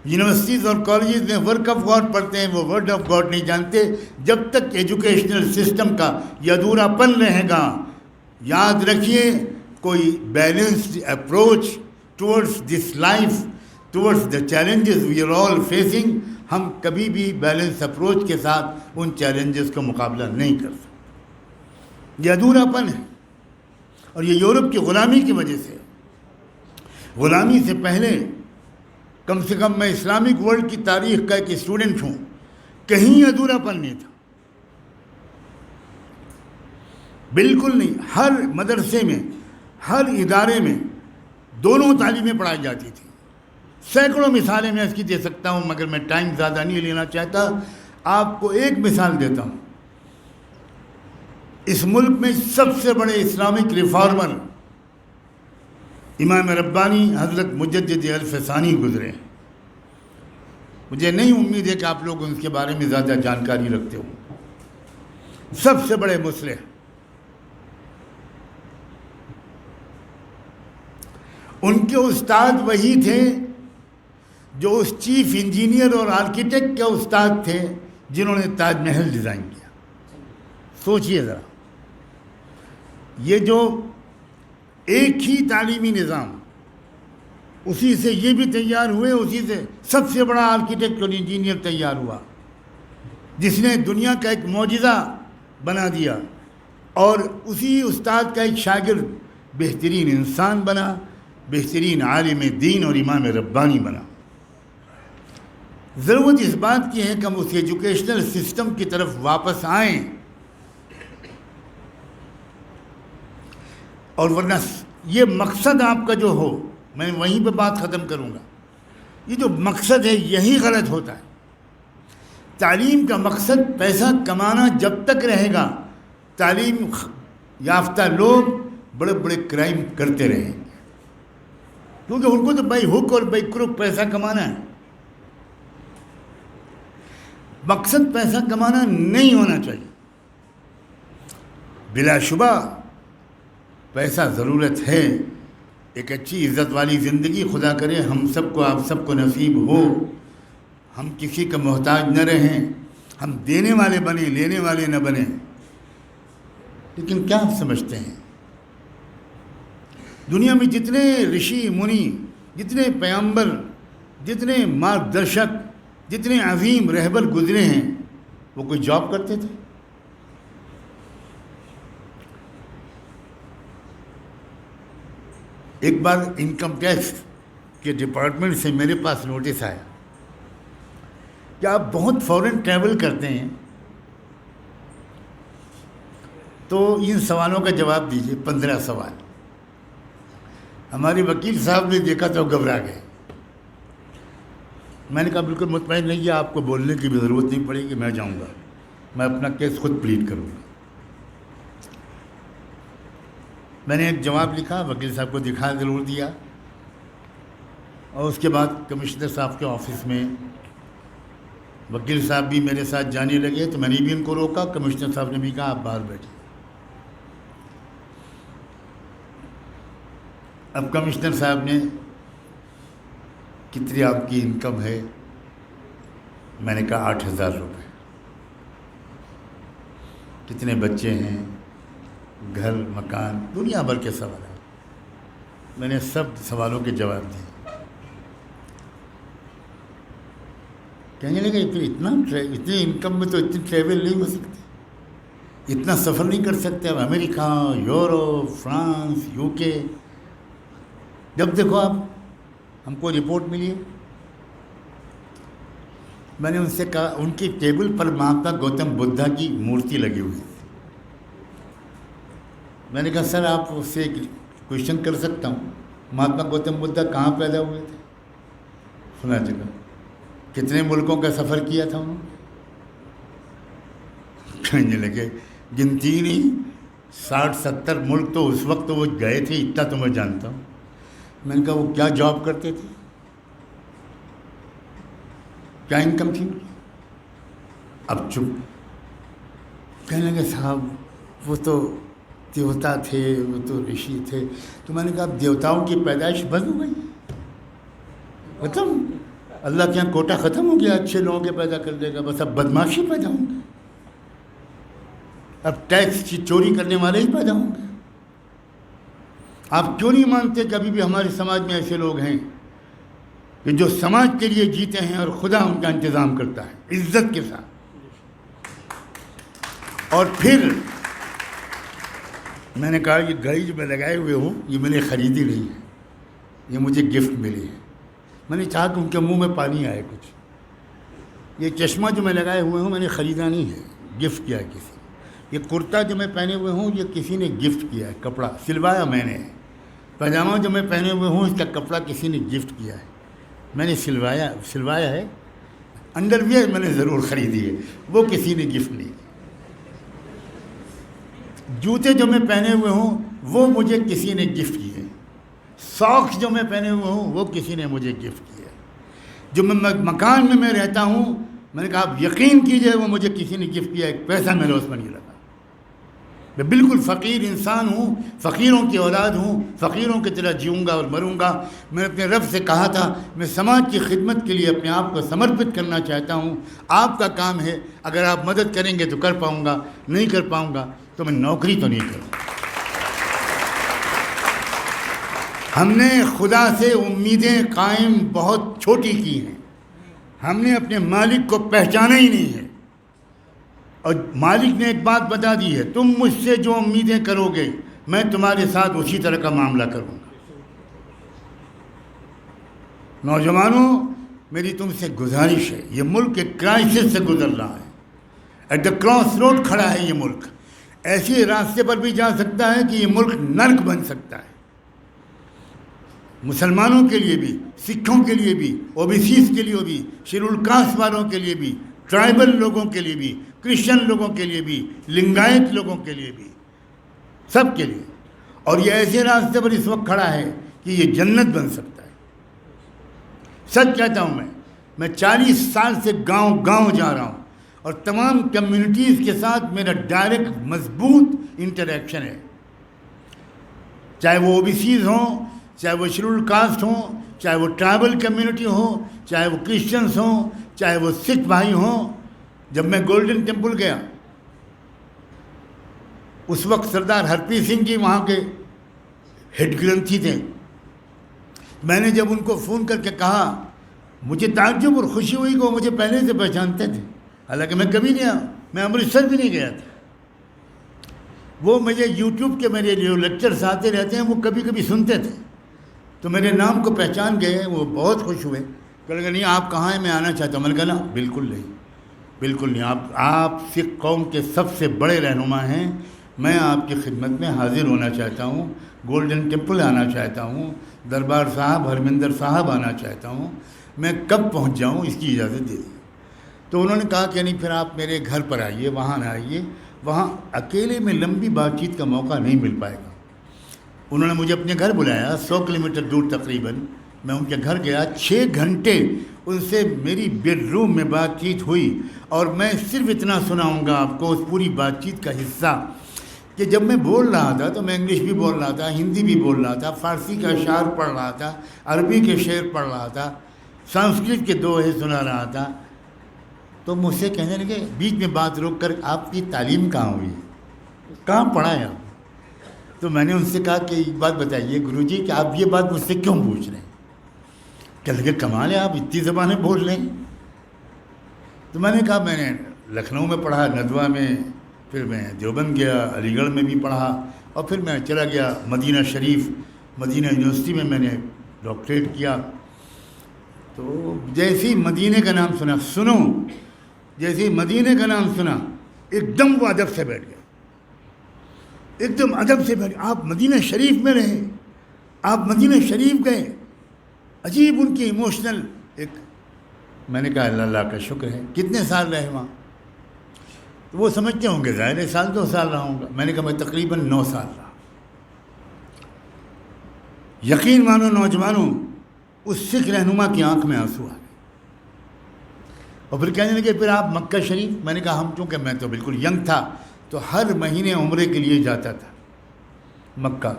یونیورسٹیز اور کالجز میں ورک آف گاڈ پڑھتے ہیں, وہ ورڈ آف گاڈ نہیں جانتے. جب تک ایجوکیشنل سسٹم کا یہ ادھورا پن رہے گا, یاد رکھیے, کوئی balanced approach towards this life, towards the challenges we are all facing, ہم کبھی بھی بیلنس اپروچ کے ساتھ ان چیلنجز کا مقابلہ نہیں کر سکتے. یہ ادھورا پن ہے, اور یہ یورپ کی غلامی کی وجہ سے. غلامی سے پہلے کم سے کم میں اسلامک ورلڈ کی تاریخ کا ایک اسٹوڈنٹ ہوں, کہیں ادھورا پن نہیں تھا, بالکل نہیں. ہر مدرسے میں, ہر ادارے میں دونوں تعلیمیں پڑھائی جاتی تھیں. سینکڑوں مثالیں میں اس کی دے سکتا ہوں, مگر میں ٹائم زیادہ نہیں لینا چاہتا. آپ کو ایک مثال دیتا ہوں. اس ملک میں سب سے بڑے اسلامک ریفارمر امام ربانی حضرت مجدد الف ثانی گزرے. مجھے نہیں امید ہے کہ آپ لوگ ان کے بارے میں زیادہ جانکاری رکھتے ہو. سب سے بڑے مصلح, ان کے استاد وہی تھے جو اس چیف انجینئر اور آرکیٹیکٹ کے استاد تھے جنہوں نے تاج محل ڈیزائن کیا. سوچئے ذرا, یہ جو ایک ہی تعلیمی نظام, اسی سے یہ بھی تیار ہوئے, اسی سے سب سے بڑا آرکیٹیکٹ اور انجینئر تیار ہوا جس نے دنیا کا ایک معجزہ بنا دیا, اور اسی استاد کا ایک شاگرد بہترین انسان بنا, بہترین عالم دین اور امام ربانی بنا. ضرورت اس بات کی ہے کہ ہم اس ایجوکیشنل سسٹم کی طرف واپس آئیں, اور ورنہ یہ مقصد آپ کا جو ہو, میں وہیں پہ بات ختم کروں گا, یہ جو مقصد ہے یہی غلط ہوتا ہے. تعلیم کا مقصد پیسہ کمانا جب تک رہے گا, تعلیم یافتہ لوگ بڑے بڑے کرائم کرتے رہیں گے, کیونکہ ان کو تو بائی ہک اور بائی کروک پیسہ کمانا ہے. مقصد پیسہ کمانا نہیں ہونا چاہیے. بلا شبہ پیسہ ضرورت ہے, ایک اچھی عزت والی زندگی خدا کرے ہم سب کو, آپ سب کو نصیب ہو. ہم کسی کا محتاج نہ رہیں, ہم دینے والے بنیں, لینے والے نہ بنیں. لیکن کیا آپ سمجھتے ہیں, دنیا میں جتنے رشی منی, جتنے پیغمبر, جتنے مارگدرشک, جتنے عظیم رہبر گزرے ہیں, وہ کوئی جاب کرتے تھے؟ ایک بار انکم ٹیکس کے ڈپارٹمنٹ سے میرے پاس نوٹس آیا کہ آپ بہت فورن ٹریول کرتے ہیں, تو ان سوالوں کا جواب دیجیے. 15 سوال. ہمارے وکیل صاحب نے دیکھا تو گھبرا گئے. میں نے کہا بالکل مطمئن نہیں ہے, آپ کو بولنے کی بھی ضرورت نہیں پڑے گی, میں جاؤں گا, میں اپنا کیس خود پلیٹ کروں گا. میں نے ایک جواب لکھا, وکیل صاحب کو دکھا ضرور دیا, اور اس کے بعد کمشنر صاحب کے آفس میں وکیل صاحب بھی میرے ساتھ جانے لگے تو میں نے بھی ان کو روکا. کمشنر صاحب نے بھی کہا آپ باہر بیٹھے. اب کمشنر صاحب نے کتنی آپ کی انکم ہے؟ میں نے کہا 8,000 روپے. کتنے بچے ہیں، گھر مکان، دنیا بھر کے سوال ہیں. میں نے سب سوالوں کے جواب دیے. کہنے لگے اتنی انکم میں تو اتنی ٹریول نہیں ہو سکتی، اتنا سفر نہیں کر سکتے اب امریکہ، یورپ، فرانس، یو کے. جب دیکھو آپ ہم کو رپورٹ ملی. میں نے ان سے کہا ان کی ٹیبل پر مہاتما گوتم بدھا کی مورتی لگی ہوئی تھی. میں نے کہا سر آپ اس سے ایک کویشچن کر سکتا ہوں، مہاتما گوتم بدھا کہاں پیدا ہوئے تھے؟ سنا جگہ. کتنے ملکوں کا سفر کیا تھا انہوں نے؟ کہنے لگے گنتی نہیں، 60-70 ملک تو اس وقت وہ گئے تھے، اتنا تو میں جانتا ہوں. میں نے کہا وہ کیا جاب کرتے تھے، کیا انکم تھی؟ اب چپ. کہنے لگے صاحب وہ تو دیوتا تھے، وہ تو رشی تھے. تو میں نے کہا اب دیوتاؤں کی پیدائش بند ہو گئی، ختم. اللہ کے یہاں کوٹا ختم ہو گیا، اچھے لوگوں کے پیدا کر دے گا، بس اب بدماشی پیدا ہوں گے، اب ٹیکس کی چوری کرنے والے ہی پیدا ہوں گے. آپ کیوں نہیں مانتے کہ ابھی بھی ہمارے سماج میں ایسے لوگ ہیں کہ جو سماج کے لیے جیتے ہیں اور خدا ان کا انتظام کرتا ہے عزت کے ساتھ. اور پھر میں نے کہا یہ گھڑی جو میں لگائے ہوئے ہوں یہ میں نے خریدی نہیں ہے، یہ مجھے گفٹ ملی ہے. میں نے چاہا کہ ان کے منہ میں پانی آئے کچھ. یہ چشمہ جو میں لگائے ہوئے ہوں میں نے خریدا نہیں ہے، گفٹ کیا ہے کسی. یہ کرتا جو میں پہنے ہوئے ہوں یہ کسی نے گفٹ کیا ہے، کپڑا سلوایا میں نے. پاجامہ جو میں پہنے ہوئے ہوں اس کا کپڑا کسی نے گفٹ کیا ہے، میں نے سلوایا ہے. انڈر ویئر میں نے ضرور خریدی ہے، وہ کسی نے گفٹ نہیں. جوتے جو میں پہنے ہوئے ہوں وہ مجھے کسی نے گفٹ کیے. ساکس جو میں پہنے ہوئے ہوں وہ کسی نے مجھے گفٹ کیا. جو مکان میں میں رہتا ہوں میں نے کہا آپ یقین کیجئے وہ مجھے کسی نے گفٹ کیا، ایک پیسہ میرے اس میں نہیں لگا. میں بالکل فقیر انسان ہوں، فقیروں کی اولاد ہوں، فقیروں کی طرح جیوں گا اور مروں گا. میں نے اپنے رب سے کہا تھا میں سماج کی خدمت کے لیے اپنے آپ کو سمرپت کرنا چاہتا ہوں. آپ کا کام ہے، اگر آپ مدد کریں گے تو کر پاؤں گا، نہیں کر پاؤں گا تو میں نوکری تو نہیں کروں. ہم نے خدا سے امیدیں قائم بہت چھوٹی کی ہیں. ہم نے اپنے مالک کو پہچانا ہی نہیں ہے. اور مالک نے ایک بات بتا دی ہے، تم مجھ سے جو امیدیں کرو گے میں تمہارے ساتھ اسی طرح کا معاملہ کروں گا. نوجوانوں میری تم سے گزارش ہے، یہ ملک ایک کرائسس سے گزر رہا ہے. ایٹ دا کراس روڈ کھڑا ہے یہ ملک. ایسے راستے پر بھی جا سکتا ہے کہ یہ ملک نرک بن سکتا ہے. مسلمانوں کے لیے بھی، سکھوں کے لیے بھی، او بی سیز کے لیے بھی، شیڈول کاسٹ والوں کے لیے بھی، ٹرائبل لوگوں کے لیے بھی، کرسچن لوگوں کے لیے بھی، لنگایت لوگوں کے لیے بھی، سب کے لیے. اور یہ ایسے راستے پر اس وقت کھڑا ہے کہ یہ جنت بن سکتا ہے. سچ کہتا ہوں میں 40 سال سے گاؤں گاؤں جا رہا ہوں اور تمام کمیونٹیز کے ساتھ میرا ڈائریکٹ مضبوط انٹریکشن ہے. چاہے وہ او بی سیز ہوں، چاہے وہ شیڈول کاسٹ ہوں، چاہے وہ ٹرائبل کمیونٹی ہو، چاہے وہ کرسچنس ہوں، چاہے وہ سکھ بھائی ہوں. جب میں گولڈن ٹیمپل گیا اس وقت سردار ہرپریت سنگھ جی وہاں کے ہیڈ گرنتھی تھے. میں نے جب ان کو فون کر کے کہا مجھے تعجب اور خوشی ہوئی کہ وہ مجھے پہلے سے پہچانتے تھے، حالانکہ میں کبھی نہیں آیا، میں امرتسر بھی نہیں گیا تھا. وہ مجھے یوٹیوب کے میرے جو لیکچرز آتے رہتے ہیں وہ کبھی کبھی سنتے تھے تو میرے نام کو پہچان گئے. وہ بہت خوش ہوئے، کہنے لگے نہیں آپ کہاں ہیں، میں آنا چاہتا ہوں. میں نے کہا نا بالکل نہیں، بالکل نہیں. آپ سکھ قوم کے سب سے بڑے رہنما ہیں. میں آپ کی خدمت میں حاضر ہونا چاہتا ہوں، گولڈن ٹیمپل آنا چاہتا ہوں، دربار صاحب ہرمندر صاحب آنا چاہتا ہوں. میں کب پہنچ جاؤں اس کی اجازت دے دیں. تو انہوں نے کہا کہ نہیں پھر آپ میرے گھر پر آئیے، وہاں نہ آئیے، وہاں اکیلے میں لمبی بات چیت کا موقع نہیں مل پائے گا. انہوں نے مجھے اپنے گھر بلایا، 100 کلومیٹر دور تقریباً میں ان کے گھر گیا, 6 گھنٹے ان سے میری بیڈ روم میں بات چیت ہوئی, اور میں صرف اتنا سناؤں گا آپ کو اس پوری بات چیت کا حصہ کہ جب میں بول رہا تھا تو میں انگلش بھی بول رہا تھا, ہندی بھی بول رہا تھا, فارسی کا اشعار پڑھ رہا تھا, عربی کے شعر پڑھ رہا تھا, سنسکرت کے دوہے سنا رہا تھا. تو مجھ سے کہنے لگے بیچ میں بات روک کر, آپ کی تعلیم کہاں ہوئی, کہاں پڑھا ہے آپ؟ تو میں نے ان سے کہا کہ ایک بات بتائیے گرو جی کہ آپ یہ بات مجھ سے کیوں پوچھ رہے ہیں؟ کہ لگے کمال ہے, آپ اتنی زبانیں بول رہے ہیں. تو میں نے کہا میں نے لکھنؤ میں پڑھا, ندوہ میں, پھر میں دیوبند گیا, علی گڑھ میں بھی پڑھا, اور پھر میں چلا گیا مدینہ شریف, مدینہ یونیورسٹی میں میں نے ڈاکٹریٹ کیا. تو جیسے ہی مدینہ کا نام سنا, جیسے ہی مدینہ کا نام سنا, ایک دم وہ ادب سے بیٹھ گئے, ایک دم ادب سے بیٹھ گئے. آپ مدینہ شریف میں رہے, آپ مدینہ شریف گئے, عجیب ان کی ایموشنل ایک. میں نے کہا اللہ کا شکر ہے. کتنے سال رہے وہاں؟ تو وہ سمجھتے ہوں گے ظاہر ہے 1-2 سال رہا ہوں گا. میں نے کہا میں تقریباً 9 سال رہا. یقین مانو نوجوانوں, اس سکھ رہنما کی آنکھ میں آنسو آ گئے, اور پھر کہنے لگے پھر آپ مکہ شریف. میں نے کہا ہم, چونکہ میں تو بالکل ینگ تھا تو ہر مہینے عمرے کے لیے جاتا تھا مکہ.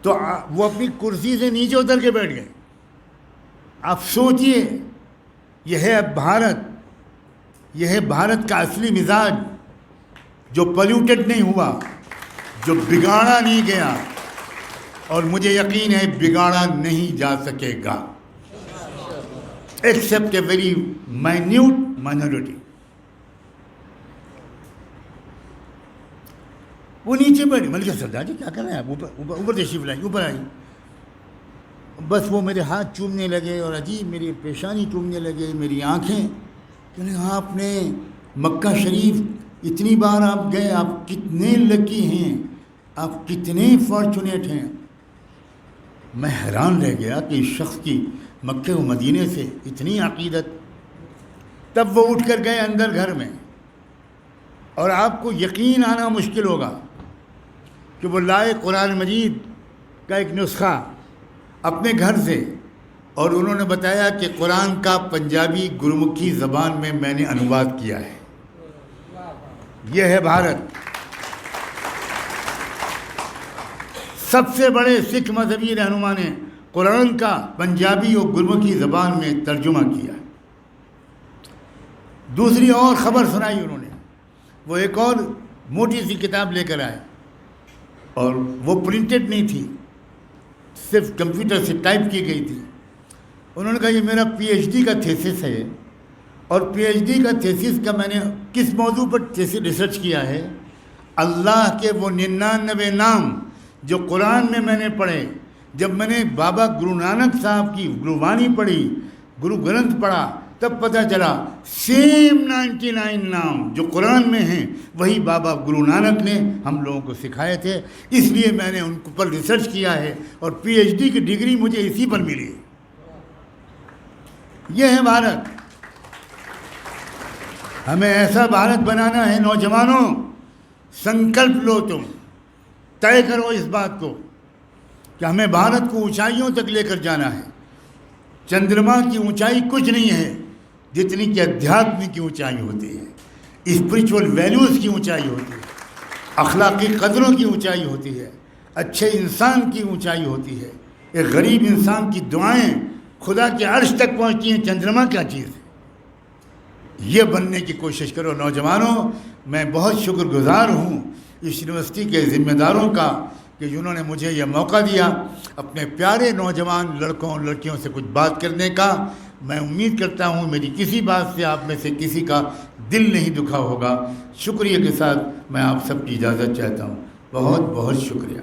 تو وہ اپنی کرسی سے نیچے اتر کے بیٹھ گئے. آپ سوچئے, یہ ہے اب بھارت, یہ ہے بھارت کا اصلی مزاج, جو پلیوٹڈ نہیں ہوا, جو بگاڑا نہیں گیا, اور مجھے یقین ہے بگاڑا نہیں جا سکے گا except a very minute minority. وہ نیچے بیٹھے. میں نے کہا سردار جی کیا کر رہے ہیں آپ, اوپر تشریف لائیں, اوپر آئیں. بس وہ میرے ہاتھ چومنے لگے, اور عجیب میری پیشانی چومنے لگے, میری آنکھیں. کہ آپ نے مکہ شریف اتنی بار آپ گئے, آپ کتنے لکی ہیں, آپ کتنے فارچونیٹ ہیں. میں حیران رہ گیا کہ اس شخص کی مکہ و مدینے سے اتنی عقیدت. تب وہ اٹھ کر گئے اندر گھر میں, اور آپ کو یقین آنا مشکل ہوگا کہ وہ لائے قرآن مجید کا ایک نسخہ اپنے گھر سے, اور انہوں نے بتایا کہ قرآن کا پنجابی گرمکھی زبان میں میں نے انواد کیا ہے. یہ ہے بھارت. سب سے بڑے سکھ مذہبی رہنما نے قرآن کا پنجابی اور گرمکھی زبان میں ترجمہ کیا. دوسری اور خبر سنائی انہوں نے. وہ ایک اور موٹی سی کتاب لے کر آئے, اور وہ پرنٹڈ نہیں تھی, صرف کمپیوٹر سے ٹائپ کی گئی تھی. انہوں نے کہا یہ میرا پی ایچ ڈی کا تھیسس ہے, اور پی ایچ ڈی کا تھیسس کا میں نے کس موضوع پر ریسرچ کیا ہے؟ اللہ کے وہ 99 نام جو قرآن میں نے پڑھے. جب میں نے بابا گرو نانک صاحب کی گروبانی پڑھی, گرو گرنتھ پڑھا, تب پتہ چلا سیم 99 نام جو قرآن میں ہیں وہی بابا گرو نانک نے ہم لوگوں کو سکھائے تھے. اس لیے میں نے ان پر ریسرچ کیا ہے, اور پی ایچ ڈی کی ڈگری مجھے اسی پر ملی. یہ ہے بھارت. ہمیں ایسا بھارت بنانا ہے. نوجوانوں, سنکلپ لو, تم طے کرو اس بات کو کہ ہمیں بھارت کو اونچائیوں تک لے کر جانا ہے. چندرما کی اونچائی کچھ نہیں ہے جتنی کہ ادھیاتم کی اونچائی ہوتی ہے, اسپریچول ویلیوز کی اونچائی ہوتی ہے, اخلاقی قدروں کی اونچائی ہوتی ہے, اچھے انسان کی اونچائی ہوتی ہے. ایک غریب انسان کی دعائیں خدا کے عرش تک پہنچتی ہیں. چندرما کیا چیز ہے؟ یہ بننے کی کوشش کرو. نوجوانوں, میں بہت شکر گزار ہوں اس یونیورسٹی کے ذمہ داروں کا کہ جنہوں نے مجھے یہ موقع دیا اپنے پیارے نوجوان لڑکوں اور لڑکیوں سے کچھ بات کرنے کا. میں امید کرتا ہوں میری کسی بات سے آپ میں سے کسی کا دل نہیں دکھا ہوگا. شکریہ کے ساتھ میں آپ سب کی اجازت چاہتا ہوں. بہت بہت شکریہ.